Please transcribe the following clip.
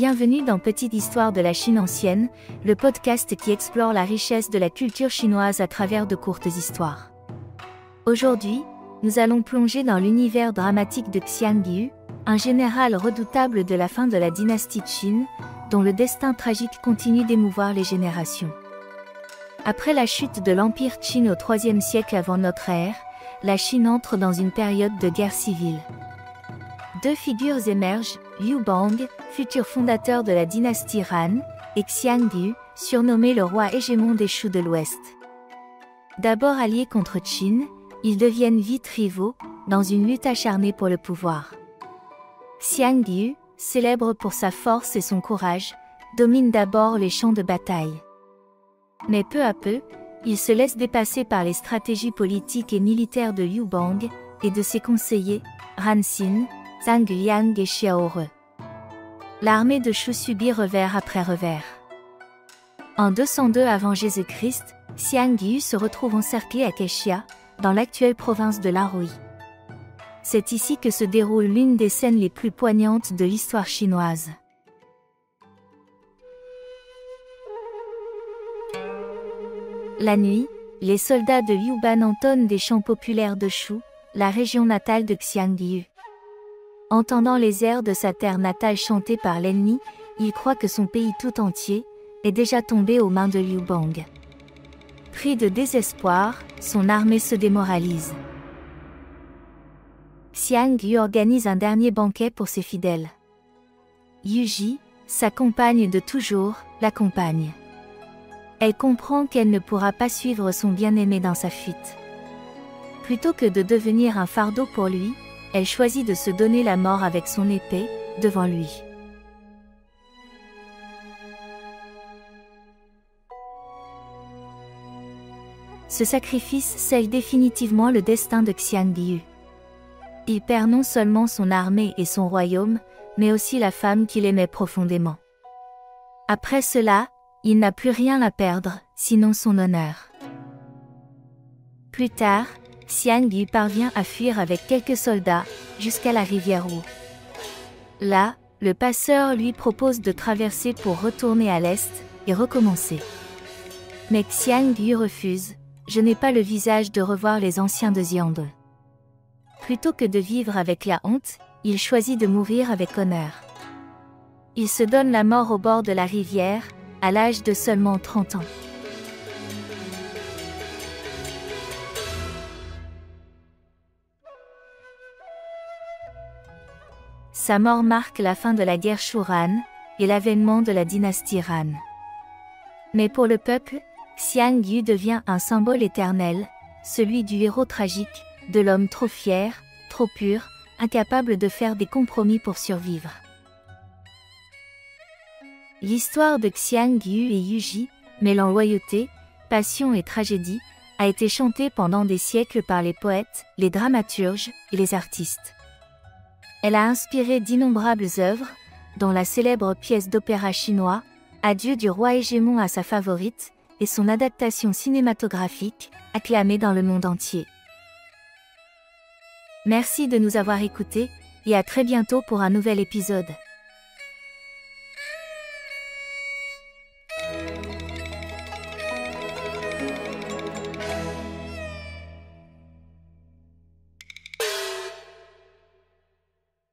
Bienvenue dans Petite Histoire de la Chine ancienne, le podcast qui explore la richesse de la culture chinoise à travers de courtes histoires. Aujourd'hui, nous allons plonger dans l'univers dramatique de Xiang Yu, un général redoutable de la fin de la dynastie Qin, dont le destin tragique continue d'émouvoir les générations. Après la chute de l'Empire Qin au IIIe siècle avant notre ère, la Chine entre dans une période de guerre civile. Deux figures émergent, Liu Bang, futur fondateur de la dynastie Han, et Xiang Yu, surnommé le roi hégémon des Shu de l'Ouest. D'abord alliés contre Qin, ils deviennent vite rivaux, dans une lutte acharnée pour le pouvoir. Xiang Yu, célèbre pour sa force et son courage, domine d'abord les champs de bataille. Mais peu à peu, il se laisse dépasser par les stratégies politiques et militaires de Liu Bang, et de ses conseillers, Han Xin, Zhang Liang et Xiao Re. L'armée de Shu subit revers après revers. En 202 avant Jésus-Christ, Xiang Yu se retrouve encerclé à Kexia, dans l'actuelle province de l'Anhui. C'est ici que se déroule l'une des scènes les plus poignantes de l'histoire chinoise. La nuit, les soldats de Liu Ban entonnent des chants populaires de Shu, la région natale de Xiang Yu. Entendant les airs de sa terre natale chantés par l'ennemi, il croit que son pays tout entier est déjà tombé aux mains de Liu Bang. Pris de désespoir, son armée se démoralise. Xiang Yu organise un dernier banquet pour ses fidèles. Yu Ji, sa compagne de toujours, l'accompagne. Elle comprend qu'elle ne pourra pas suivre son bien-aimé dans sa fuite. Plutôt que de devenir un fardeau pour lui, elle choisit de se donner la mort avec son épée, devant lui. Ce sacrifice scelle définitivement le destin de Xiang Yu. Il perd non seulement son armée et son royaume, mais aussi la femme qu'il aimait profondément. Après cela, il n'a plus rien à perdre, sinon son honneur. Plus tard, Xiang Yu parvient à fuir avec quelques soldats, jusqu'à la rivière Wu. Là, le passeur lui propose de traverser pour retourner à l'est, et recommencer. Mais Xiang Yu refuse, je n'ai pas le visage de revoir les anciens de Xiande. Plutôt que de vivre avec la honte, il choisit de mourir avec honneur. Il se donne la mort au bord de la rivière, à l'âge de seulement 30 ans. Sa mort marque la fin de la guerre Shu-Han et l'avènement de la dynastie Han. Mais pour le peuple, Xiang Yu devient un symbole éternel, celui du héros tragique, de l'homme trop fier, trop pur, incapable de faire des compromis pour survivre. L'histoire de Xiang Yu et Yu Ji, mêlant loyauté, passion et tragédie, a été chantée pendant des siècles par les poètes, les dramaturges et les artistes. Elle a inspiré d'innombrables œuvres, dont la célèbre pièce d'opéra chinois, Adieu du roi hégémon à sa favorite, et son adaptation cinématographique, acclamée dans le monde entier. Merci de nous avoir écoutés, et à très bientôt pour un nouvel épisode.